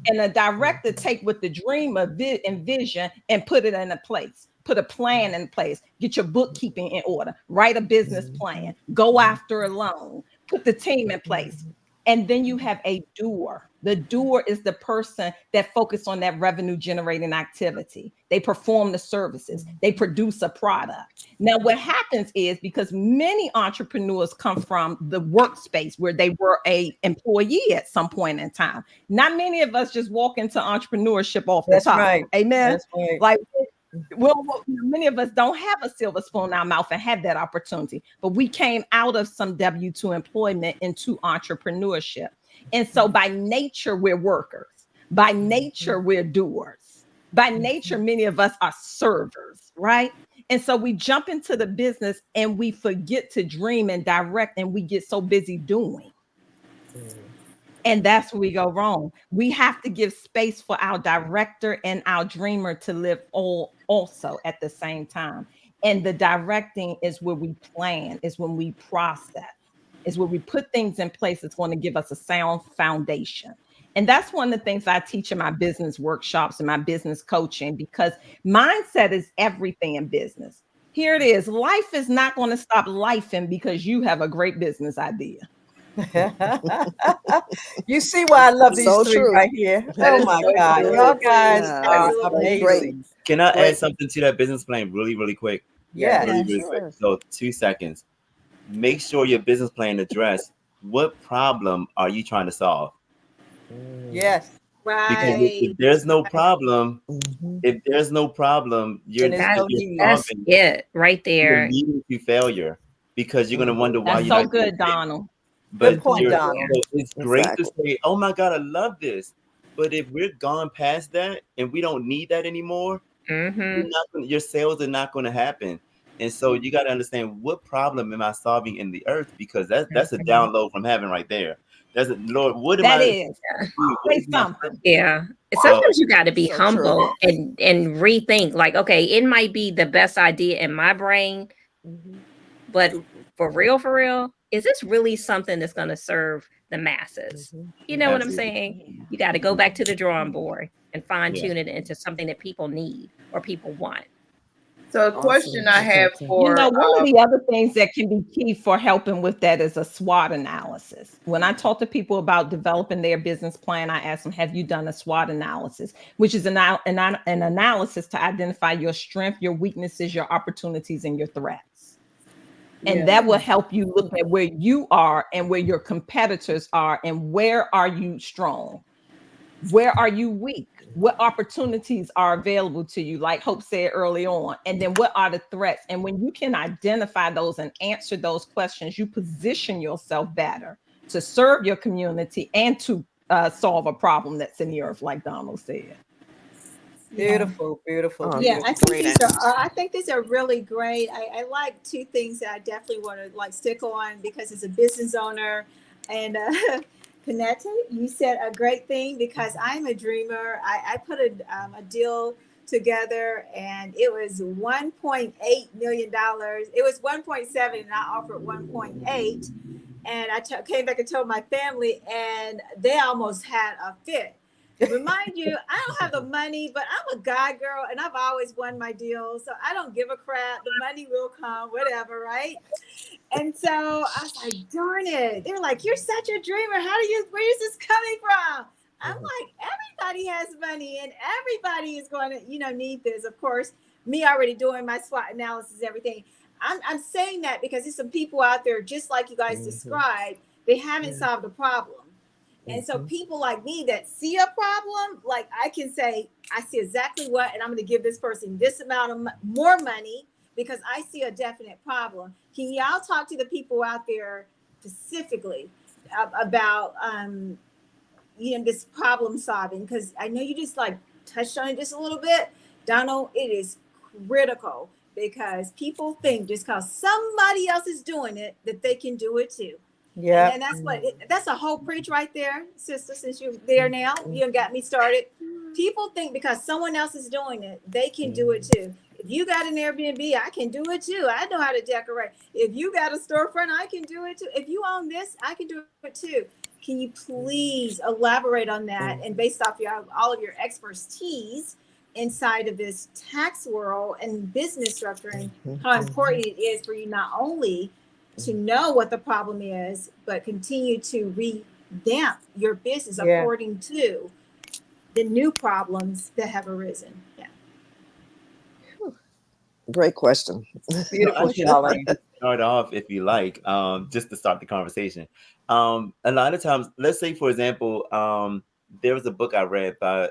and a director take what the dreamer envision and put it in a place. Put a plan in place, get your bookkeeping in order, write a business plan, go after a loan, put the team in place. And then you have a doer. The doer is the person that focus on that revenue generating activity. They perform the services. They produce a product. Now, what happens is because many entrepreneurs come from the workspace where they were a employee at some point in time. Not many of us just walk into entrepreneurship off the That's top. right. Amen. That's right. Like, well, many of us don't have a silver spoon in our mouth and have that opportunity, but we came out of some W-2 employment into entrepreneurship. And so by nature, we're workers. By nature, we're doers. By nature, many of us are servers, right? And so we jump into the business and we forget to dream and direct, and we get so busy doing. And that's where we go wrong. We have to give space for our director and our dreamer to live all also at the same time. And the directing is where we plan, is when we process, is where we put things in place that's going to give us a sound foundation. And that's one of the things I teach in my business workshops and my business coaching, because mindset is everything in business. Here it is. Life is not going to stop lifing because you have a great business idea. You see why I love these So three true. right here. That Oh is my so God. true. Y'all guys Yeah. are Absolutely. amazing. Can I Great. add something to that business plan really, really quick? Yeah. Really, Yes. really quick. Sure. So 2 seconds. Make sure your business plan address what problem are you trying to solve? Yes. Because Right. if there's no problem, Mhm. if there's no problem, And there's That, no you're need. that's solving, it right you're there. leading to failure because you're gonna wonder why That's you're so not getting good, paid. Donald. Good But point, you're Donald. so it's great to Exactly. say, "Oh my God, I love this," but if we're gone past that and we don't need that anymore, Mm-hmm. your sales are not going to happen. And so you got to understand, what problem am I solving in the earth? Because that's a download from heaven right there. That's a Lord. What am That I? is. What Say is my something. Yeah. so, Sometimes you got to be So true. humble and rethink. Like, okay, it might be the best idea in my brain, Mhm. but for real, is this really something that's going to serve the masses? Mhm. You know what I'm absolutely? saying? You got to go back to the drawing board and fine Yeah. tune it into something that people need or people want. So a question I Awesome. have Okay. You for know, one of the other things that can be key for helping with that is a SWOT analysis. When I talk to people about developing their business plan, I ask them, have you done a SWOT analysis, which is an analysis to identify your strength, your weaknesses, your opportunities, and your threats. And yeah. that will help you look at where you are and where your competitors are and where are you strong. Where are you weak? What opportunities are available to you, like Hope said early on? And then what are the threats? And when you can identify those and answer those questions, you position yourself better to serve your community and to solve a problem that's in the earth, like Donald said. Yeah. Beautiful, beautiful, Oh, Yeah, beautiful. I think great these answers. are. I think these are really great. I like two things that I definitely want to like stick on because as a business owner, and Kaneta, you said a great thing because I'm a dreamer. I put a deal together and it was $1.8 million. It was 1.7, and I offered 1.8, and came back and told my family, and they almost had a fit. Remind you, I don't have the money, but I'm a God girl and I've always won my deals. So I don't give a crap. The money will come, whatever, right? And so I was like, darn it. They were like, you're such a dreamer. Where is this coming from? I'm like, everybody has money and everybody is going to, need this. Of course, me already doing my SWOT analysis, everything. I'm saying that because there's some people out there, just like you guys described, they haven't solved a problem. And so people like me that see a problem, like I can say, I see exactly what, and I'm going to give this person this amount of more money because I see a definite problem. Can y'all talk to the people out there specifically about, this problem solving? Because I know you just like touched on it just a little bit. Donald, it is critical because people think just because somebody else is doing it, that they can do it too. Yeah. And that's what that's a whole preach right there, sister. Since you're there now, you got me started. People think because someone else is doing it, they can do it too. If you got an Airbnb, I can do it too. I know how to decorate. If you got a storefront, I can do it too. If you own this, I can do it too. Can you please elaborate on that? And based off your all of your expertise inside of this tax world and business structuring, how important it is for you not only to know what the problem is, but continue to revamp your business according to the new problems that have arisen. Yeah. Great question. Beautiful, Charlene. Start off if you like, just to start the conversation. A lot of times, let's say for example, there was a book I read by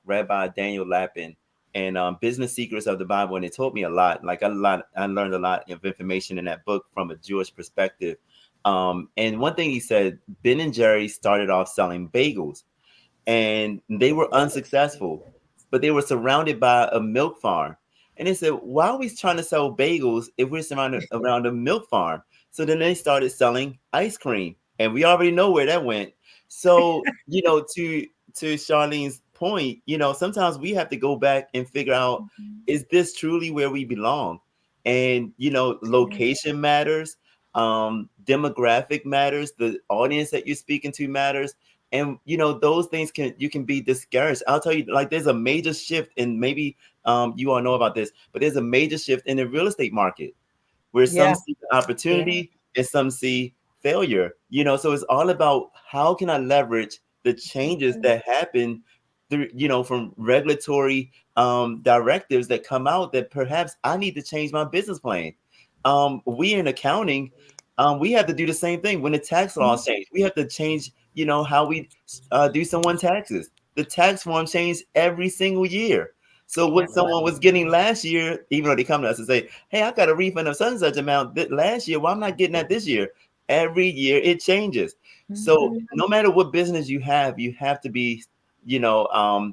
Rabbi Daniel Lapin, and Business Secrets of the Bible, and it taught me a lot. Like I learned a lot of information in that book from a Jewish perspective. And one thing he said, Ben and Jerry started off selling bagels, and they were unsuccessful, but they were surrounded by a milk farm. And they said, why are we trying to sell bagels if we're surrounded around a milk farm? So then they started selling ice cream, and we already know where that went. So, to Charlene's point, sometimes we have to go back and figure out, is this truly where we belong? And, location matters, demographic matters, the audience that you're speaking to matters. And, those things you can be discouraged. I'll tell you, like, there's a major shift in maybe you all know about this, but there's a major shift in the real estate market where some see the opportunity and some see failure, so it's all about how can I leverage the changes that happen through, from regulatory directives that come out that perhaps I need to change my business plan. We in accounting, we have to do the same thing. When the tax laws change, we have to change, how we do someone's taxes. The tax form changed every single year. So what someone was getting last year, even though they come to us and say, hey, I got a refund of such and such amount last year, well, I'm not getting that this year. Every year it changes. So no matter what business you have to be,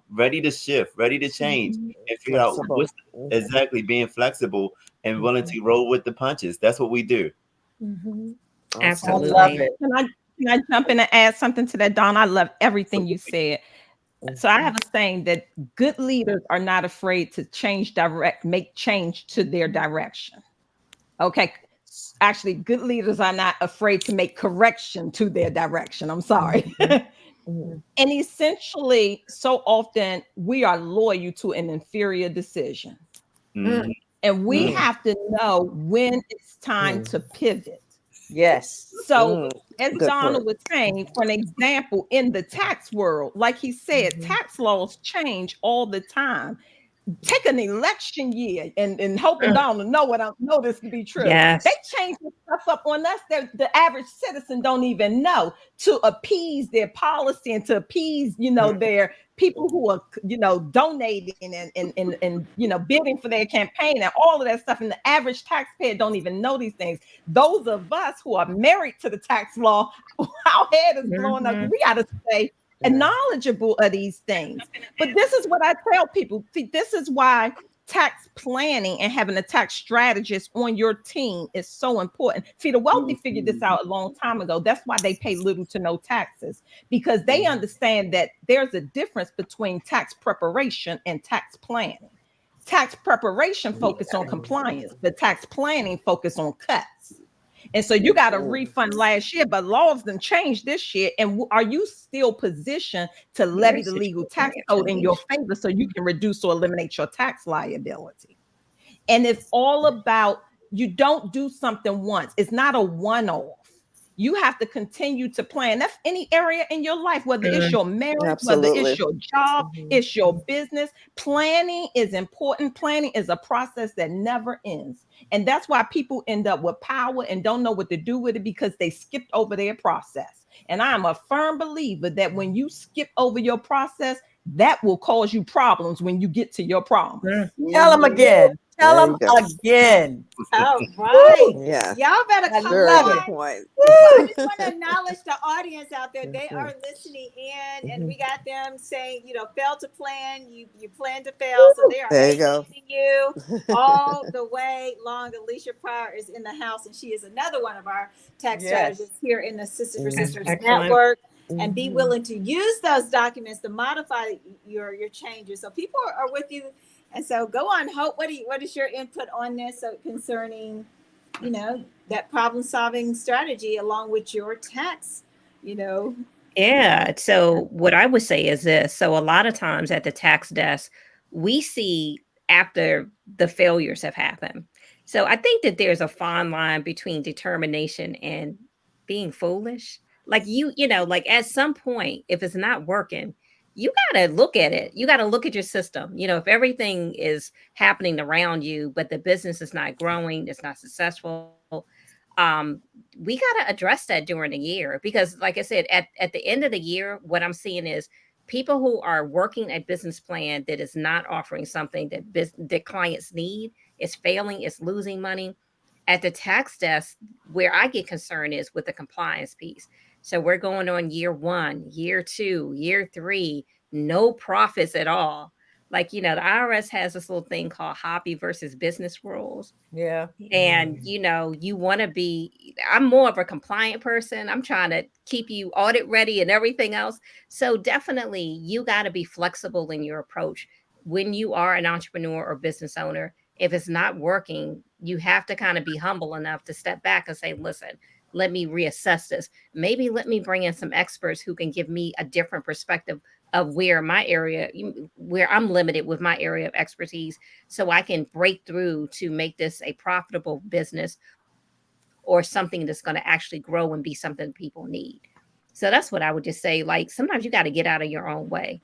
ready to shift, ready to change, and figure out what's exactly being flexible and willing to roll with the punches. That's what we do. Absolutely. I love it. Can I jump in and add something to that, Dawn? I love everything you said. So I have a saying that good leaders are not afraid to make change to their direction. Okay. Actually, good leaders are not afraid to make correction to their direction. I'm sorry. And essentially, so often we are loyal to an inferior decision. And we have to know when it's time to pivot. Yes. So as Donna was saying, for an example, in the tax world, like he said, tax laws change all the time. Take an election year and hoping Donna know this to be true. Yes. They change the stuff up on us that the average citizen don't even know to appease their policy and to appease, their people who are, donating and bidding for their campaign and all of that stuff. And the average taxpayer don't even know these things. Those of us who are married to the tax law, our head is blowing up. We got to stay knowledgeable of these things. But this is what I tell people. See, this is why tax planning and having a tax strategist on your team is so important. See, the wealthy figured this out a long time ago. That's why they pay little to no taxes, because they understand that there's a difference between tax preparation and tax planning. Tax preparation focus on compliance, but tax planning focus on cuts. And so you got a refund last year, but laws done changed this year. And are you still positioned to levy the legal tax code in your favor so you can reduce or eliminate your tax liability? And it's all about, you don't do something once. It's not a one-off. You have to continue to plan. That's any area in your life, whether it's your marriage, whether it's your job, it's your business. Planning is important. Planning is a process that never ends. And that's why people end up with power and don't know what to do with it, because they skipped over their process. And I'm a firm believer that when you skip over your process, that will cause you problems when you get to your problem. Tell them again. Tell There them you go. again. All right. Yeah, Y'all better I come very love good it. on. point. Well, I just want to acknowledge the audience out there. They are listening in, and we got them saying, fail to plan. You plan to fail, so they are There you go. amening you all the way long. Alicia Pryor is in the house, and she is another one of our tax Yes. strategists here in the Sisters for That's Sisters excellent. Network. And be willing to use those documents to modify your changes. So people are with you, and so go on. Hope, what is your input on this? So concerning that problem solving strategy along with your tax, Yeah. So what I would say is this. So a lot of times at the tax desk, we see after the failures have happened. So I think that there's a fine line between determination and being foolish. Like like at some point, if it's not working, you gotta look at it. You gotta look at your system. If everything is happening around you, but the business is not growing, it's not successful, um we got to address that during the year, because like I said, at the end of the year, what I'm seeing is people who are working a business plan that is not offering something that clients need, is failing, is losing money. At the tax desk, where I get concerned is with the compliance piece. So we're going on year 1, year 2, year 3, no profits at all. Like, the IRS has this little thing called hobby versus business rules. Yeah. And you want to be, I'm more of a compliant person. I'm trying to keep you audit ready and everything else. So definitely you got to be flexible in your approach when you are an entrepreneur or business owner. If it's not working, you have to kind of be humble enough to step back and say, listen, let me reassess this. Maybe let me bring in some experts who can give me a different perspective of where I'm limited with my area of expertise, so I can break through to make this a profitable business or something that's going to actually grow and be something people need. So that's what I would just say. Like, sometimes you got to get out of your own way,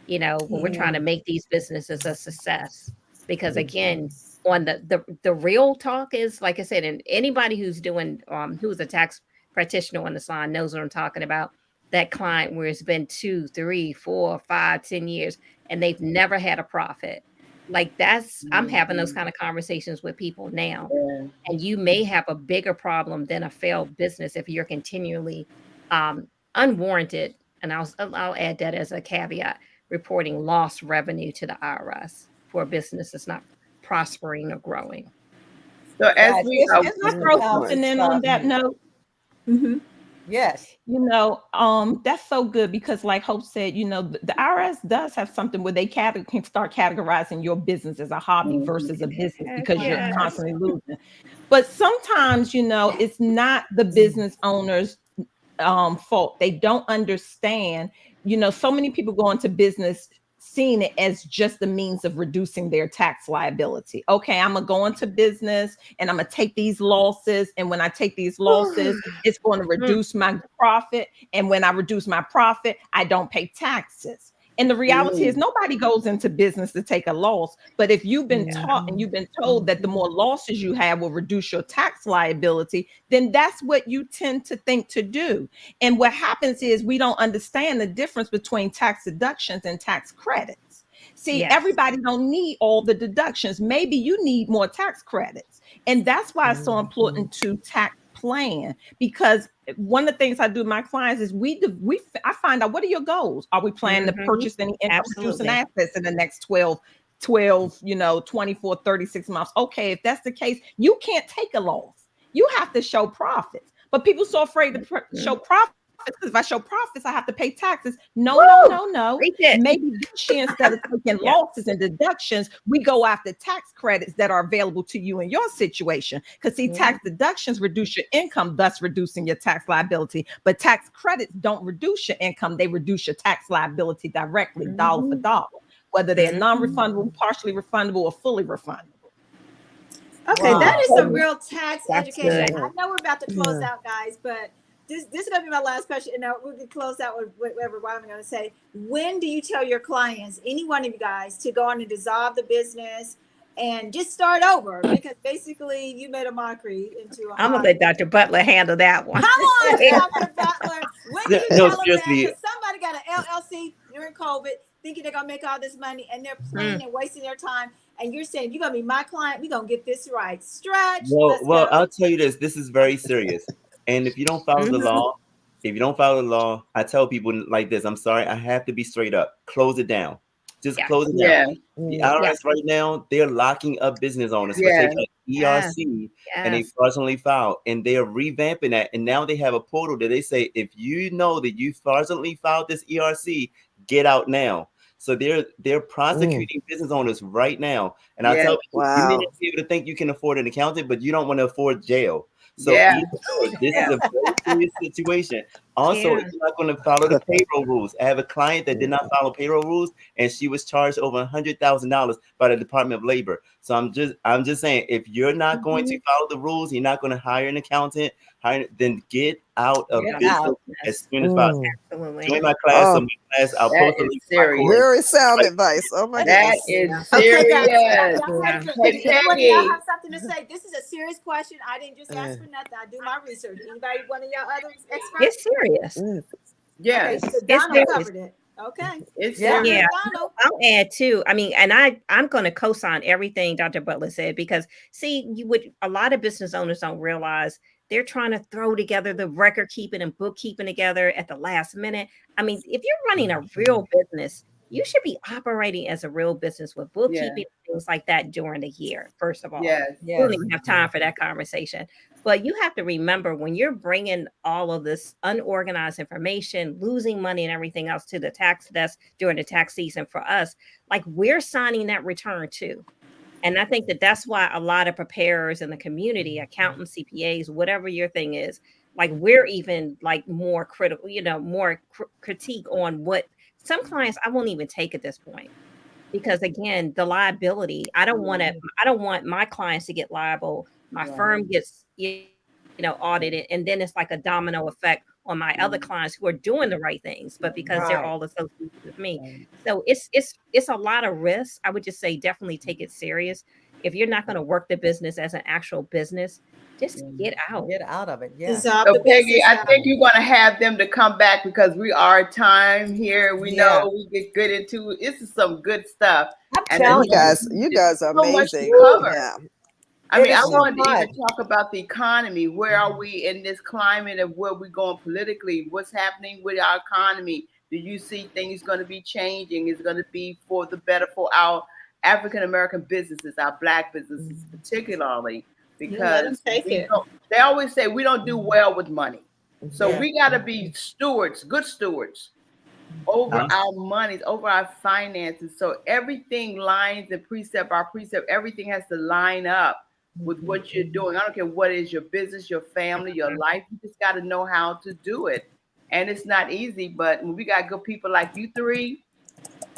when we're trying to make these businesses a success. Because again, on the real talk is, like I said, and anybody who's doing who's a tax practitioner on this line knows what I'm talking about. That client where it's been 2, 3, 4, 5, 10 years and they've never had a profit. Like, I'm having those kind of conversations with people now. Yeah. And you may have a bigger problem than a failed business if you're continually unwarranted, and I'll add that as a caveat, reporting lost revenue to the IRS for a business that's not prospering or growing. So as Guys, we Can I throw something in on that note? Yes. That's so good, because like Hope said, the IRS does have something where they can start categorizing your business as a hobby versus a business, because you're constantly losing. But sometimes, it's not the business owner's fault. They don't understand. So many people go into business seeing it as just a means of reducing their tax liability. Okay, I'm gonna go into business and I'm gonna take these losses, and when I take these losses, it's going to reduce my profit, and when I reduce my profit, I don't pay taxes. And the reality is nobody goes into business to take a loss. But if you've been taught and you've been told that the more losses you have will reduce your tax liability, then that's what you tend to think to do. And what happens is we don't understand the difference between tax deductions and tax credits. See, everybody don't need all the deductions. Maybe you need more tax credits. And that's why it's so important to tax plan, because one of the things I do with my clients is I find out, what are your goals? Are we planning to purchase any income producing assets in the next 12, 24, 36 months? Okay, if that's the case, you can't take a loss. You have to show profits. But people so afraid to show profits. If I show profits, I have to pay taxes. No. Maybe this year, instead of taking losses and deductions, we go after tax credits that are available to you in your situation. Because see, tax deductions reduce your income, thus reducing your tax liability. But tax credits don't reduce your income; they reduce your tax liability directly, dollar for dollar, whether they're non-refundable, partially refundable, or fully refundable. Okay, that is some real tax education. good. I know we're about to close out, guys, but this is going to be my last question. And we can close out with whatever I'm going to say. When do you tell your clients, any one of you guys, to go on and dissolve the business and just start over? Because basically, you made a mockery into a I'm going to let Dr. Butler handle that one. Come on, Dr. Butler. When do you tell them that? Because somebody got an LLC during COVID thinking they're going to make all this money, and they're playing and wasting their time. and you're saying you're gonna be my client, we're gonna get this right. Stretch, let's Well, go. I'll tell you this. This is very serious. And if you don't follow the law, if you don't follow the law, I tell people like this. I'm sorry, I have to be straight up. Close it down. Just Yeah. close it down. Yeah. The Mm. Yeah. IRS right now, they're locking up business owners for Yeah. taking an Yes. ERC and they Yes. fraudulently filed. And they are revamping that. And now they have a portal that they say, if you know that you fraudulently filed this ERC, get out now. So they're prosecuting business owners right now. And I Yeah. tell people, you may Wow. not be able to think you can afford an accountant, but you don't want to afford jail. So Yeah. either or, this is a very serious situation. Also, Yeah. if you're not going to follow the payroll rules. I have a client that did not follow payroll rules, and she was charged over $100,000 by the Department of Labor. So I'm just saying, if you're not going to follow the rules, you're not going to hire an accountant, then get out of Get business out. as soon as possible. Mm. Absolutely. Join my class. So Oh, my class, I'll That post a is link to my course. serious. very sound advice. Oh my That goodness. is Yeah. Okay, guys, serious. y'all Yeah. listen. Hey, Did anyone of y'all Peggy. have something to say? This is a serious question. I didn't just ask for nothing. I do my research. Anybody, one of y'all other experts? It's serious. Mm. Yeah. Okay, so It's Donald serious. covered it. Okay, It's Yeah. serious. Yeah. Donald. I'll add too. I mean, and I'm going to co-sign everything Dr. Butler said because see, a lot of business owners don't realize they're trying to throw together the record keeping and bookkeeping together at the last minute. I mean, if you're running a real business, you should be operating as a real business with Yeah. bookkeeping and things like that during the year. First of all, Yes. we don't Yes. even have time for that conversation. But you have to remember when you're bringing all of this unorganized information, losing money and everything else to the tax desk during the tax season for us, like we're signing that return too. And I think that that's why a lot of preparers in the community, accountants, CPAs, whatever your thing is, like we're even like more critical, more critique on what some clients I won't even take at this point because again the liability I don't want my clients to get liable, my Right. firm gets audited, and then it's like a domino effect on my other clients who are doing the right things but because they're Right. all associated with me. Right. So it's a lot of risk. I would just say definitely take it serious. If you're not going to work the business as an actual business, just get out. Get out of it. Yeah. Dissolve So the Peggy, business I out. think you're going to have them to come back because we are time here. We Yeah. know we get good into this is some good stuff. I'm And telling You guys are so much to amazing. cover. Yeah. I It mean, I is so wanted to even fun. talk about the economy. Where are we in this climate of where we're going politically? What's happening with our economy? Do you see things going to be changing? Is it going to be for the better for our African American businesses, our Black businesses, particularly? Let them Because take it. they always say we don't do well with money. So Yeah. we got to be stewards, good stewards over Huh? our monies, over our finances. So everything lines and precept by precept, everything has to line up with what you're doing. I don't care what is your business, your family, your life. You just got to know how to do it. And it's not easy, but when we got good people like you three,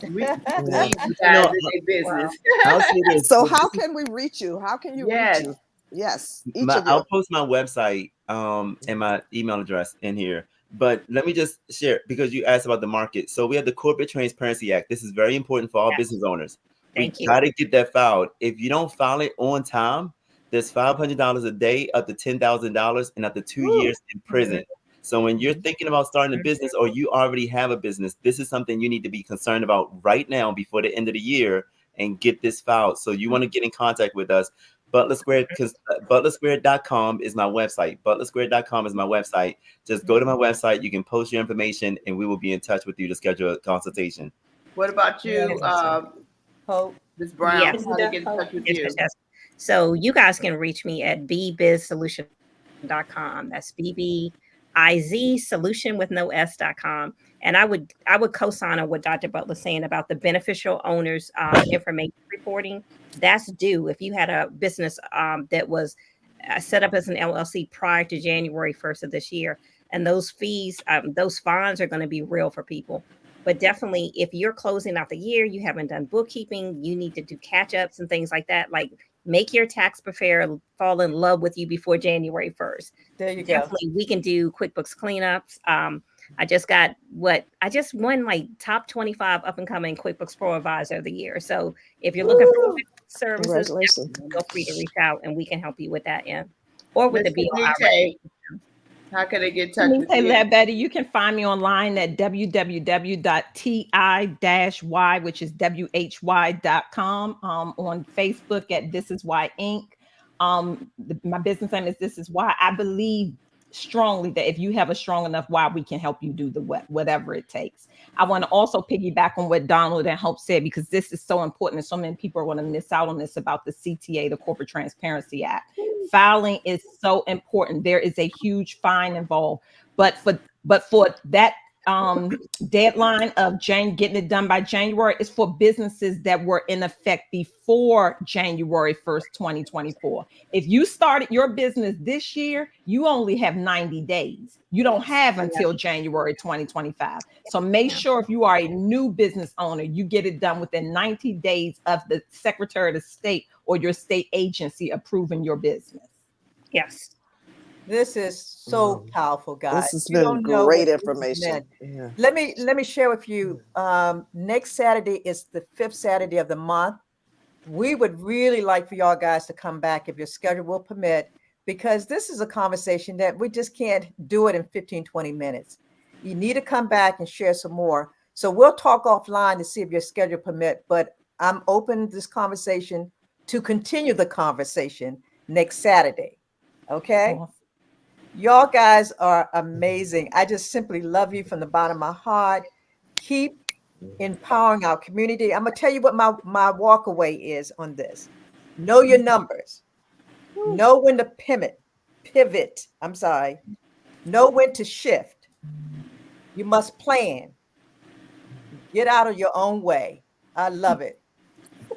we Yeah. need you guys in their business. I'll say this. So how can we reach you? How can you reach Yes. you? Yes, each of you. I'll post my website and my email address in here. But let me just share because you asked about the market. So we have the Corporate Transparency Act. This is very important for all Yes. business owners. Thank We you. got to get that filed. If you don't file it on time, there's $500 a day, up to $10,000, and up to 2 years in prison. So when you're thinking about starting a business or you already have a business, this is something you need to be concerned about right now before the end of the year and get this filed. So you want to get in contact with us. Butler Square, because butlersquare.com is my website. Butlersquare.com is my website. Just go to my website. You can post your information, and we will be in touch with you to schedule a consultation. What about you, Hope. Ms. Brown? Yes. How to get in touch with Yes, you? yes, yes. So you guys can reach me at bbizsolution.com. That's BBIZ solution with no S.com. And I would co-sign on what Dr. Butler's saying about the beneficial owners information reporting. That's due if you had a business that was set up as an LLC prior to January 1st of this year. And those fees, those fines are going to be real for people. But definitely, if you're closing out the year, you haven't done bookkeeping, you need to do catch-ups and things like that. Like make your tax preparer fall in love with you before January 1st. There you go. Definitely, we can do QuickBooks cleanups. I just won like top 25 up and coming QuickBooks Pro Advisor of the year. So if you're looking for services, Congratulations. feel free to reach out and we can help you with that end or with Ms. the BOI. Kenite, How can they get in touch with Say you? that, Betty. You can find me online at www.ti-y, which is why.com. On Facebook at This Is Why Inc. My business name is This Is Why. I believe strongly that if you have a strong enough why, we can help you do the whatever it takes. I want to also piggyback on what Donald and Hope said, because this is so important and so many people are going to miss out on this about the CTA, the Corporate Transparency Act. Filing is so important. There is a huge fine involved, but for that deadline of getting it done by January is for businesses that were in effect before January 1st, 2024. If you started your business this year, you only have 90 days. You don't have until January 2025. So make sure if you are a new business owner, you get it done within 90 days of the Secretary of State or your state agency approving your business. Yes. This is so powerful, guys. This has You been don't know great what this has information. meant. Yeah. Let me share with you. Next Saturday is the 5th Saturday of the month. We would really like for y'all guys to come back if your schedule will permit, because this is a conversation that we just can't do it in 15, 20 minutes. You need to come back and share some more. So we'll talk offline to see if your schedule permit, but I'm open to this conversation to continue the conversation next Saturday. Okay? Awesome. Y'all guys are amazing. I just simply love you from the bottom of my heart. Keep empowering our community. I'm gonna tell you what my walkaway is on this. Know your numbers. Know when to pivot. I'm sorry. Know when to shift. You must plan. Get out of your own way. I love it.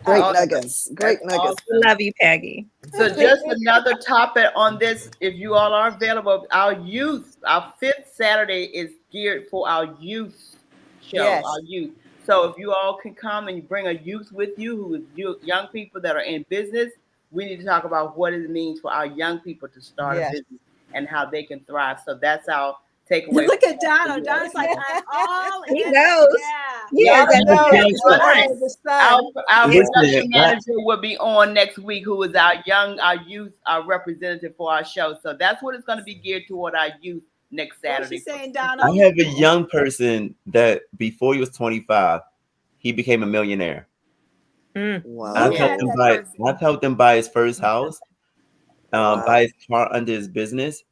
Great Awesome. nuggets. Great That's nuggets. awesome. Love you, Peggy. So just another topic on this, if you all are available, our 5th Saturday is geared for our youth show, Yes. our youth. So if you all can come and bring a youth with you, who is young people that are in business, we need to talk about what it means for our young people to start Yes. a business and how they can thrive. So that's our takeaway. Look at Donald. Donald's like, I'm all He in. knows. Yeah. Yeah, Y'all know that's it's the order of the sun. Our Listen, production manager will be on next week, who is our youth, our representative for our show. So that's what it's going to be geared toward our youth next What's Saturday. she saying, I Donald? have a young person that before he was 25, he became a millionaire. Wow. I've Look helped at him that buy. person. I've helped him buy his first house, Wow. buy his car under his business,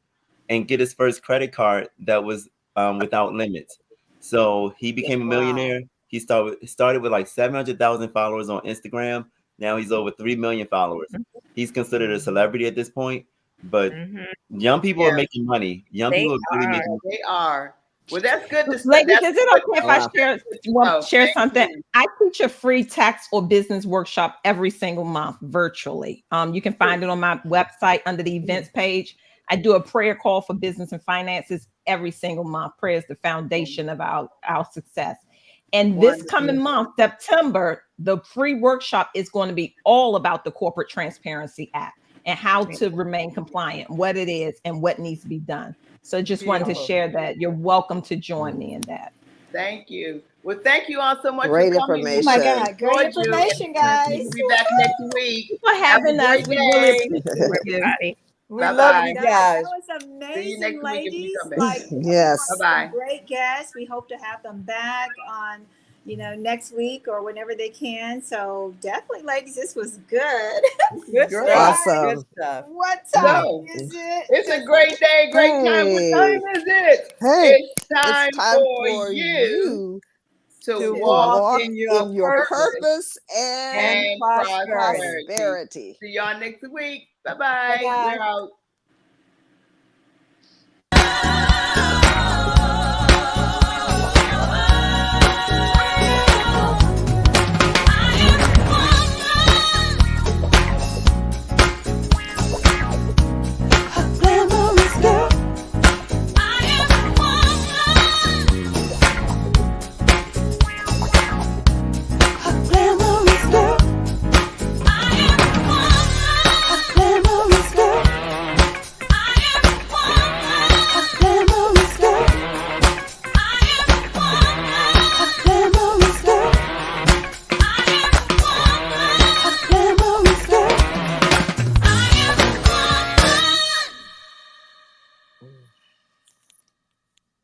and get his first credit card that was without limits. So he became a millionaire. He started with like 700,000 followers on Instagram. Now he's over 3 million followers. He's considered a celebrity at this point. But young people are making money. Young They people are really are. making. They are. Well, that's good to say. Ladies, That's is it okay if I Oh, share thank something? you. I teach a free tax or business workshop every single month virtually. You can find it on my website under the events page. I do a prayer call for business and finances every single month. Prayer is the foundation of our success. And this coming month, September, the free workshop is going to be all about the Corporate Transparency Act and how to remain compliant, what it is, and what needs to be done. So just wanted to share that. You're welcome to join me in that. Thank you. Well, thank you all so much Great for coming. Oh my information. God. Great information, guys. We'll be back next week. For having Have a us. great We really day. appreciate you. Everybody. We Bye-bye. love you That guys. was See you amazing, next week if you ladies. come back. Like, Yes. Bye-bye. some great guests. We hope to have them back on, next week or whenever they can. So definitely, ladies, this was good. Good Great. stuff. Awesome. Good stuff. What time So, is it? it's a great day, great time. What time is it? Hey, It's time it's time for you to To walk walk in in your purpose purpose and and prosperity. prosperity. prosperity. See y'all next week. Bye-bye. Bye-bye. We're out.